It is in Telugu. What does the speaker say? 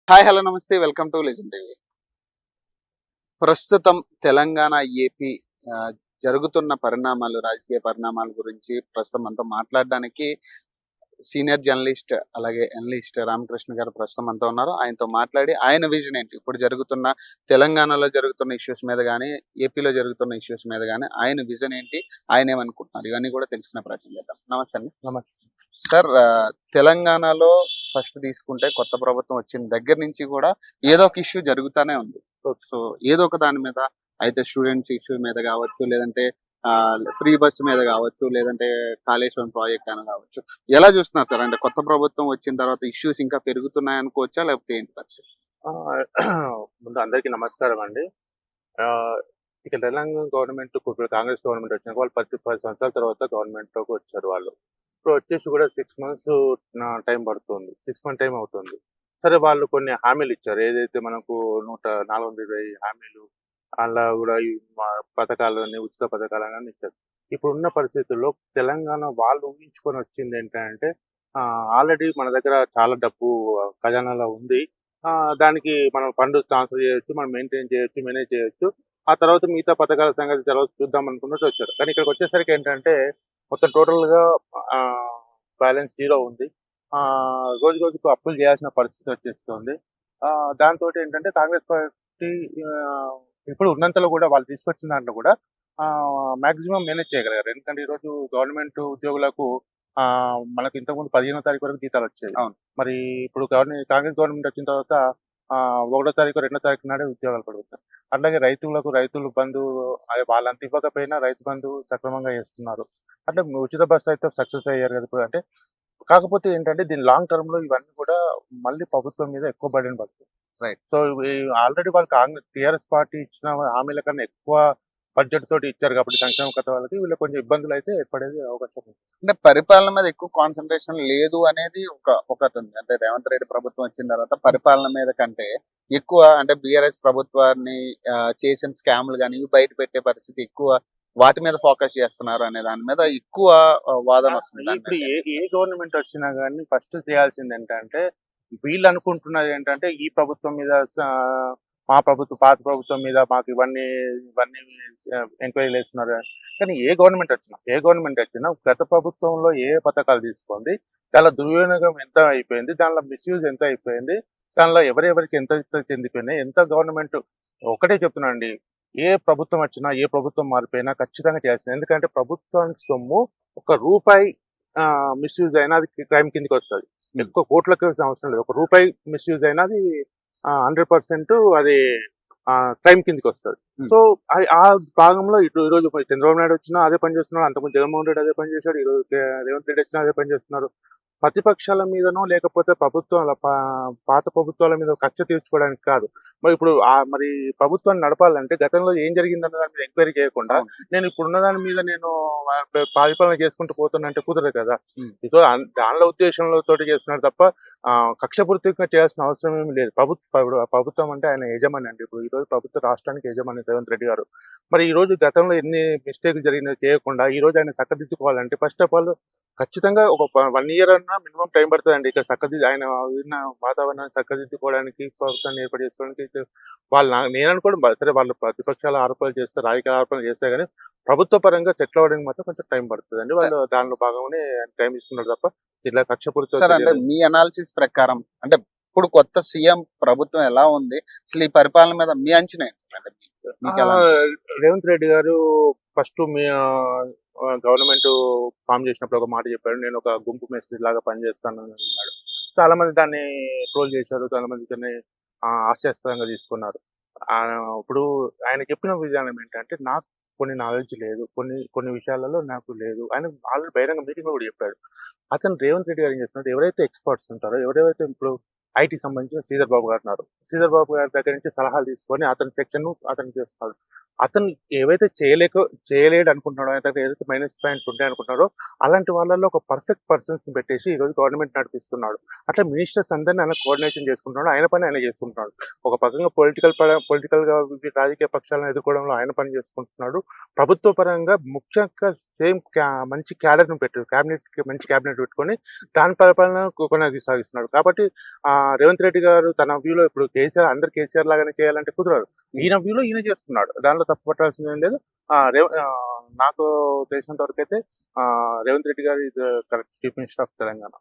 హాయ్ హలో నమస్తే వెల్కమ్ టు లెజెండ్ టీవీ. ప్రస్తుతం తెలంగాణ ఏపీ ఆ, జరుగుతున్న పరిణామాలు రాజకీయ పరిణామాల గురించి ప్రస్తుతం మనతో మాట్లాడడానికి సీనియర్ జర్నలిస్ట్ అలాగే ఎనలిస్ట్ రామకృష్ణ గారు ప్రస్తుతం మనతో ఉన్నారు. ఆయనతో మాట్లాడి ఆయన విజన్ ఏంటి, ఇప్పుడు జరుగుతున్న తెలంగాణలో జరుగుతున్న ఇష్యూస్ మీద కానీ ఏపీలో జరుగుతున్న ఇష్యూస్ మీద కానీ ఆయన విజన్ ఏంటి, ఆయన ఏమనుకుంటున్నారు, ఇవన్నీ కూడా తెలుసుకునే ప్రయత్నం చేద్దాం. నమస్తే అండి. నమస్తే సార్, తెలంగాణలో ఫస్ట్ తీసుకుంటే కొత్త ప్రభుత్వం వచ్చిన దగ్గర నుంచి కూడా ఏదో ఒక ఇష్యూ జరుగుతానే ఉంది. సో ఏదో ఒక దాని మీద, అయితే స్టూడెంట్స్ ఇష్యూ మీద కావచ్చు, లేదంటే ఫ్రీ బస్సు మీద కావచ్చు, లేదంటే కాళేశ్వరం ప్రాజెక్ట్ అని కావచ్చు. ఎలా చూస్తున్నారు సార్? అంటే కొత్త ప్రభుత్వం వచ్చిన తర్వాత ఇష్యూస్ ఇంకా పెరుగుతున్నాయి అనుకోవచ్చా, లేకపోతే ఏంటి పరిస్థితి? ఆ, ముందు అందరికీ నమస్కారం అండి. ఆ, ఇక తెలంగాణ గవర్నమెంట్ ఇప్పుడు కాంగ్రెస్ గవర్నమెంట్ వచ్చినాక వాళ్ళు 10 సంవత్సరాల తర్వాత గవర్నమెంట్ లోకి వచ్చారు. వాళ్ళు ఇప్పుడు వచ్చేసి కూడా 6 months టైం పడుతుంది. 6 month టైం అవుతుంది. సరే, వాళ్ళు కొన్ని హామీలు ఇచ్చారు. ఏదైతే మనకు 420 హామీలు, అలా కూడా ఈ పథకాలని, ఉచిత పథకాలని ఇచ్చారు. ఇప్పుడున్న పరిస్థితుల్లో తెలంగాణ వాళ్ళు ఊహించుకొని వచ్చింది ఏంటంటే, ఆల్రెడీ మన దగ్గర చాలా డబ్బు ఖజానాలో ఉంది. దానికి మనం ఫండ్ ట్రాన్స్ఫర్ చేయొచ్చు, మనం మెయింటైన్ చేయొచ్చు, మేనేజ్ చేయొచ్చు. ఆ తర్వాత మిగతా పథకాల సంగతి తర్వాత చూద్దాం అనుకున్నట్టు వచ్చారు. కానీ ఇక్కడికి వచ్చేసరికి ఏంటంటే మొత్తం టోటల్గా బ్యాలెన్స్ జీరో ఉంది. రోజు రోజుకు అప్పులు చేయాల్సిన పరిస్థితి వచ్చేస్తుంది. దాంతో ఏంటంటే కాంగ్రెస్ పార్టీ ఇప్పుడు ఉన్నంతలో కూడా వాళ్ళు తీసుకొచ్చిన దాంట్లో కూడా మాక్సిమం మేనేజ్ చేయగలిగారు. ఎందుకంటే ఈరోజు గవర్నమెంట్ ఉద్యోగులకు మనకు ఇంతకుముందు 15వ తారీఖు వరకు జీతాలు వచ్చేది. అవును. మరి ఇప్పుడు కాంగ్రెస్ గవర్నమెంట్ వచ్చిన తర్వాత 1వ తారీఖు 2వ తారీఖు నాడే ఉద్యోగాలు పడుతున్నాయి. అట్లాగే రైతుల బంధు వాళ్ళంత ఇవ్వకపోయినా రైతు బంధు సక్రమంగా చేస్తున్నారు. అంటే ఉచిత బస్సు అయితే సక్సెస్ అయ్యారు కదా ఇప్పుడు. అంటే కాకపోతే ఏంటంటే దీని లాంగ్ టర్మ్ లో ఇవన్నీ కూడా మళ్ళీ ప్రభుత్వం మీద ఎక్కువ బర్డెన్ పడుతుంది. రైట్. సో ఆల్రెడీ వాళ్ళు టీఆర్ఎస్ పార్టీ ఇచ్చిన హామీల కన్నా ఎక్కువ బడ్జెట్ తోటి ఇచ్చారు కాబట్టి సంక్షేమ కథ వాళ్ళకి వీళ్ళకి కొంచెం ఇబ్బందులు అయితే ఏర్పడేది అవకాశం ఉంది. అంటే పరిపాలన మీద ఎక్కువ కాన్సన్ట్రేషన్ లేదు అనేది ఒకటి ఉంది. అంటే రేవంత్ రెడ్డి ప్రభుత్వం వచ్చిన తర్వాత పరిపాలన మీద కంటే ఎక్కువ, అంటే బీఆర్ఎస్ ప్రభుత్వాన్ని చేసిన స్కామ్లు కానీ ఇవి బయట పెట్టే పరిస్థితి ఎక్కువ, వాటి మీద ఫోకస్ చేస్తున్నారు అనే దాని మీద ఎక్కువ వాదన వస్తుంది. ఇప్పుడు ఏ గవర్నమెంట్ వచ్చినా కానీ ఫస్ట్ చేయాల్సింది ఏంటంటే, వీళ్ళు అనుకుంటున్నది ఏంటంటే ఈ ప్రభుత్వం మీద మా ప్రభుత్వం, పాత ప్రభుత్వం మీద మాకు ఇవన్నీ ఎంక్వైరీలు వేస్తున్నారు. కానీ ఏ గవర్నమెంట్ వచ్చినా గత ప్రభుత్వంలో ఏ పథకాలు తీసుకుంది, దానిలో దుర్వినియోగం ఎంత అయిపోయింది, దానిలో మిస్యూజ్ ఎంత అయిపోయింది, దానిలో ఎవరెవరికి ఎంత చెందిపోయినాయి, ఎంత గవర్నమెంట్ ఒకటే చెప్తున్నాండి. ఏ ప్రభుత్వం వచ్చినా, ఏ ప్రభుత్వం మారిపోయినా ఖచ్చితంగా చేయాల్సింది. ఎందుకంటే ప్రభుత్వానికి సొమ్ము ₹1 మిస్యూజ్ అయినా అది క్రైమ్ కిందకి వస్తుంది. ఎక్కువ కోట్లకి అవసరం లేదు. ₹1 మిస్యూజ్ అయినా అది 100% అది క్రైమ్ కిందకి వస్తుంది. సో ఆ భాగంలో ఈరోజు చంద్రబాబు నాయుడు వచ్చినా అదే పని చేస్తున్నాడు, అంతకుముందు జగన్మోహన్ రెడ్డి అదే పని చేశాడు, ఈరోజు రేవంత్ రెడ్డి వచ్చినా అదే పని చేస్తున్నారు. ప్రతిపక్షాల మీదనో లేకపోతే పాత ప్రభుత్వాల మీద కక్ష తీర్చుకోవడానికి కాదు. మరి ఇప్పుడు మరి ప్రభుత్వాన్ని నడపాలంటే గతంలో ఏం జరిగిందన్న దాని మీద ఎంక్వైరీ చేయకుండా నేను ఇప్పుడున్న దాని మీద నేను పరిపాలన చేసుకుంటూ పోతున్నంటే కుదరదు కదా. సో దానిలో ఉద్దేశంలో తోటి చేస్తున్నారు తప్ప కక్షపూర్తిగా చేయాల్సిన అవసరం ఏమి లేదు. ప్రభుత్వం అంటే ఆయన యజమాని అండి. ఇప్పుడు ఈ రోజు ప్రభుత్వ రాష్ట్రానికి యజమాని రేవంత్ రెడ్డి గారు. మరి ఈ రోజు గతంలో ఎన్ని మిస్టేక్ జరిగినా చేయకుండా ఈ రోజు ఆయన చక్కదిద్దుకోవాలంటే ఫస్ట్ ఆఫ్ ఆల్ ఖచ్చితంగా ఒక 1 year అన్నా మినిమం టైం పడుతుందండి. ఇక్కడ ఆయన ఉన్న వాతావరణాన్ని చక్కదిద్దుకోవడానికి, ప్రభుత్వాన్ని ఏర్పాటు చేసుకోవడానికి నేను అనుకోవడం సరే, వాళ్ళు ప్రతిపక్షాల ఆరోపణలు చేస్తారు, రాజకీయ ఆరోపణలు చేస్తే కానీ ప్రభుత్వ పరంగా సెటిల్ అవ్వడానికి మాత్రం కొంచెం టైం పడుతుందండి. వాళ్ళు దానిలో భాగంగానే టైం తీసుకున్నారు తప్ప ఇట్లా కక్షపూరిత. అంటే మీ అనాలిసిస్ ప్రకారం, అంటే ఇప్పుడు కొత్త సీఎం ప్రభుత్వం ఎలా ఉంది, అసలు ఈ పరిపాలన మీద మీ అంచనా ఏంటి? రేవంత్ రెడ్డి గారు ఫస్ట్ మీ గవర్నమెంట్ ఫామ్ చేసినప్పుడు ఒక మాట చెప్పాడు, నేను ఒక గుంపు మేస్త్రి లాగా పనిచేస్తాను అన్నాడు. చాలా మంది దాన్ని ట్రోల్ చేశారు, చాలా మంది దాన్ని హాస్యాస్పదంగా తీసుకున్నారు. ఇప్పుడు ఆయన చెప్పిన విధానం ఏంటంటే, నాకు కొన్ని నాలెడ్జ్ లేదు, కొన్ని విషయాలలో నాకు లేదు. ఆయన ఆల్రెడీ బహిరంగ మీటింగ్ లో కూడా చెప్పాడు. అతను రేవంత్ రెడ్డి గారు ఏం చేస్తున్నాడు, ఎవరైతే ఎక్స్పర్ట్స్ ఉంటారో, ఎవరైతే ఇప్పుడు ఐటీ సంబంధించిన శ్రీధర్ బాబు గారు ఉన్నారు, శ్రీధర్ బాబు గారి దగ్గర నుంచి సలహాలు తీసుకొని అతని సెక్షన్ అతను చేస్తున్నాడు. అతను ఏవైతే చేయలేడు అనుకుంటున్నాడో, అతనికి ఏదైతే మైనస్ పాయింట్ ఉంటాయి అనుకుంటున్నారో అలాంటి వాళ్ళలో ఒక పర్ఫెక్ట్ పర్సన్స్ పెట్టేసి ఈరోజు గవర్నమెంట్ నడిపిస్తున్నాడు. అట్లా మినిస్టర్స్ అందరినీ ఆయన కోఆర్డినేషన్ చేసుకుంటున్నాడు. ఆయన పని ఆయన చేసుకుంటున్నాడు. ఒక పక్కగా పొలిటికల్‌గా రాజకీయ పక్షాలను ఎదుర్కోవడంలో ఆయన పని చేసుకుంటున్నాడు. ప్రభుత్వ పరంగా ముఖ్యంగా సేమ్ మంచి క్యాడర్‌ని క్యాబినెట్‌కి మంచి క్యాబినెట్ పెట్టుకొని దాని పరిపాలన కొనసాగిస్తున్నాడు. కాబట్టి రేవంత్ రెడ్డి గారు తన వ్యూలో ఇప్పుడు అందరు కేసీఆర్ లాగానే చేయాలంటే కుదరదు. ఈయన వ్యూలో ఈయన చేస్తున్నాడు. దానిలో తప్పు పట్టాల్సిందేం లేదు. నాకు తెలిసినంత వరకైతే రేవంత్ రెడ్డి గారు correct chief minister of Telangana.